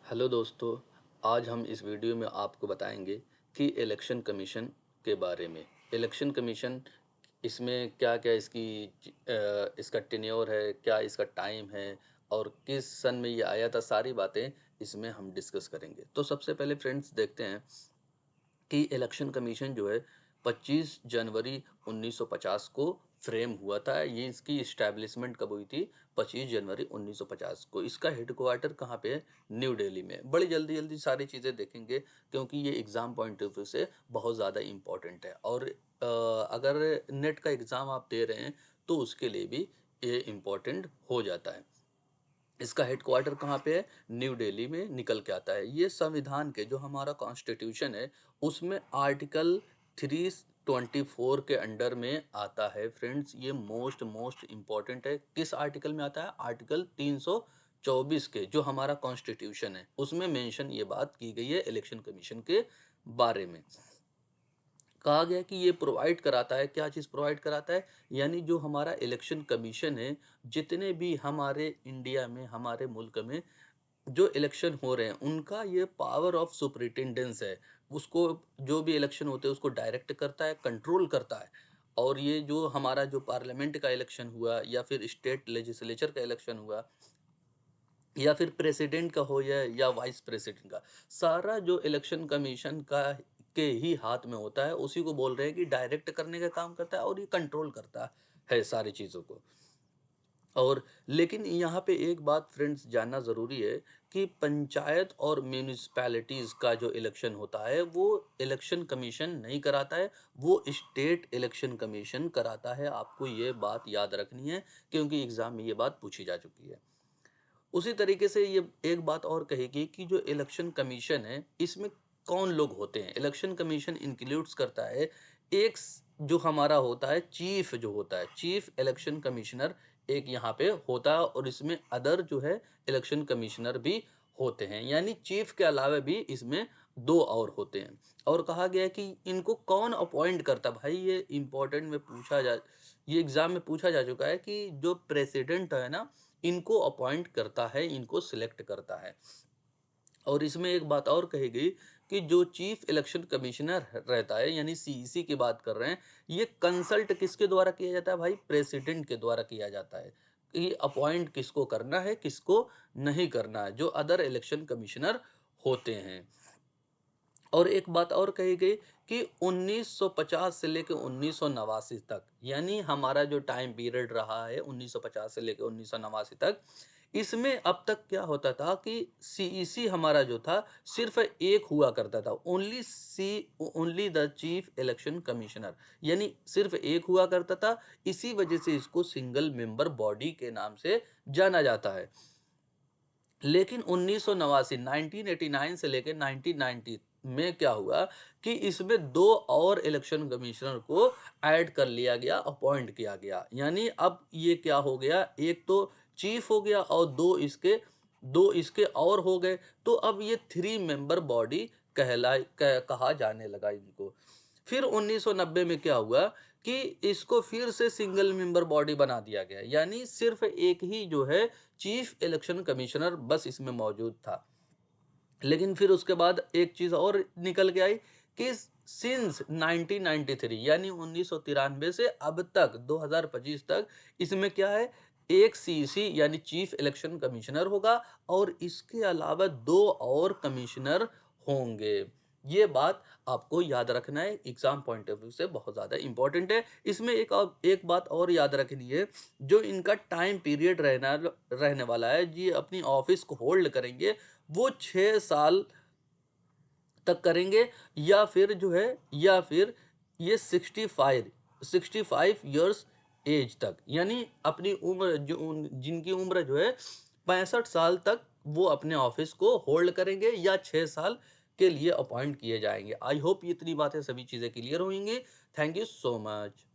Hello दोस्तों। आज हम इस वीडियो में आपको बताएंगे कि इलेक्शन कमीशन के बारे में। इलेक्शन कमीशन इसमें क्या-क्या इसका टेन्योर है, क्या इसका टाइम है और किस सन में ये आया था, सारी बातें इसमें हम डिस्कस करेंगे। तो सबसे पहले फ्रेंड्स देखते हैं कि इलेक्शन कमीशन जो है 25 जनवरी 1950 को फ्रेम हुआ था। ये इसकी इस्टेब्लिशमेंट कब हुई थी? 25 जनवरी 1950 को। इसका हेडक्वार्टर कहाँ पे है? न्यू दिल्ली में। बड़ी जल्दी-जल्दी सारी चीज़ें देखेंगे क्योंकि ये एग्ज़ाम पॉइंट ऑफ व्यू से बहुत ज़्यादा इम्पोर्टेंट है और अगर नेट का एग्ज़ाम आप दे रहे हैं तो उसके लिए भी ये इम्पोर्टेंट हो जाता है। इसका हेडक्वार्टर कहाँ पे है? न्यू दिल्ली में निकल के आता है। ये संविधान के जो हमारा कॉन्स्टिट्यूशन है उसमें आर्टिकल 324 के अंडर में आता है फ्रेंड्स। ये मोस्ट मोस्ट इम्पॉर्टेंट है। किस आर्टिकल में आता है? आर्टिकल 324 के जो हमारा कॉन्स्टिट्यूशन है उसमें मेंशन ये बात की गई है इलेक्शन कमीशन के बारे में। कहा गया कि ये प्रोवाइड कराता है, क्या चीज़ प्रोवाइड कराता है? यानी जो हमारा इलेक्शन कमीशन है, जितने भी हमारे इंडिया में, हमारे मुल्क में जो इलेक्शन हो रहे हैं, उनका ये पावर ऑफ सुपरिटेंडेंस है। उसको जो भी इलेक्शन होते हैं, उसको डायरेक्ट करता है, कंट्रोल करता है। और ये जो हमारा जो पार्लियामेंट का इलेक्शन हुआ या फिर स्टेट लेजिस्लेचर का इलेक्शन हुआ या फिर प्रेसिडेंट का हो या वाइस प्रेसिडेंट का, सारा जो इलेक्शन कमीशन का के ही हाथ में होता है। उसी को बोल रहे हैं कि डायरेक्ट करने का काम करता है और ये कंट्रोल करता है सारी चीज़ों को। और लेकिन यहाँ पे एक बात फ्रेंड्स जानना ज़रूरी है कि पंचायत और म्यूनिसिपैलिटीज़ का जो इलेक्शन होता है वो इलेक्शन कमीशन नहीं कराता है, वो स्टेट इलेक्शन कमीशन कराता है। आपको ये बात याद रखनी है क्योंकि एग्ज़ाम में ये बात पूछी जा चुकी है। उसी तरीके से ये एक बात और कहेगी कि जो इलेक्शन कमीशन है इसमें कौन लोग होते हैं। इलेक्शन कमीशन इंक्लूड्स करता है जो हमारा होता है चीफ, जो होता है चीफ इलेक्शन कमिश्नर, एक यहाँ पे होता है और इसमें अदर जो है इलेक्शन कमिश्नर भी होते हैं। यानी चीफ के अलावा भी इसमें दो और होते हैं। और कहा गया है कि इनको कौन अपॉइंट करता है। भाई ये इंपॉर्टेंट में पूछा जा ये एग्जाम में पूछा जा चुका है कि जो प्रेसिडेंट है ना, इनको अपॉइंट करता है, इनको सिलेक्ट करता है। और इसमें एक बात और कही गई कि जो चीफ इलेक्शन कमिश्नर रहता है, यानी सीईसी की बात कर रहे हैं, ये कंसल्ट किसके द्वारा किया जाता है? भाई प्रेसिडेंट के द्वारा किया जाता है कि अपॉइंट किसको करना है, किसको नहीं करना है, जो अदर इलेक्शन कमिश्नर होते हैं। और एक बात और कही गई कि 1950 से लेके 1989 तक, यानी हमारा जो टाइम पीरियड रहा है 1950 से लेके 1989 तक, इसमें अब तक क्या होता था कि सीईसी हमारा जो था सिर्फ एक हुआ करता था। Only the chief election commissioner, यानी सिर्फ एक हुआ करता था। इसी वजह से इसको सिंगल मेंबर बॉडी के नाम से जाना जाता है। लेकिन 1989 1989 से लेकर 1990 में क्या हुआ कि इसमें दो और इलेक्शन कमिश्नर को ऐड कर लिया गया, अपॉइंट किया गया। यानी अब ये क्या हो गया, एक तो चीफ हो गया और दो इसके और हो गए। तो अब ये 3 मेंबर बॉडी कहा जाने लगा इनको। फिर 1990 में क्या हुआ कि इसको फिर से सिंगल मेंबर बॉडी बना दिया गया, यानी सिर्फ एक ही जो है चीफ इलेक्शन कमिश्नर बस इसमें मौजूद था। लेकिन फिर उसके बाद एक चीज और निकल के आई कि सिंस 1993, यानी 1993 से अब तक 2025 तक इसमें क्या है, एक सीसी यानी चीफ इलेक्शन कमिश्नर होगा और इसके अलावा दो और कमिश्नर होंगे। ये बात आपको याद रखना है, एग्जाम पॉइंट ऑफ व्यू से बहुत ज़्यादा इंपॉर्टेंट है। इसमें एक बात और याद रखनी है, जो इनका टाइम पीरियड रहने वाला है, ये अपनी ऑफिस को होल्ड करेंगे, वो 6 साल तक करेंगे या फिर ये 65 ईयर्स एज तक, यानी अपनी उम्र जिनकी उम्र जो है 65 साल तक वो अपने ऑफिस को होल्ड करेंगे या 6 साल के लिए अपॉइंट किए जाएंगे। आई होप ये इतनी बातें सभी चीज़ें क्लियर होंगी। Thank you so much.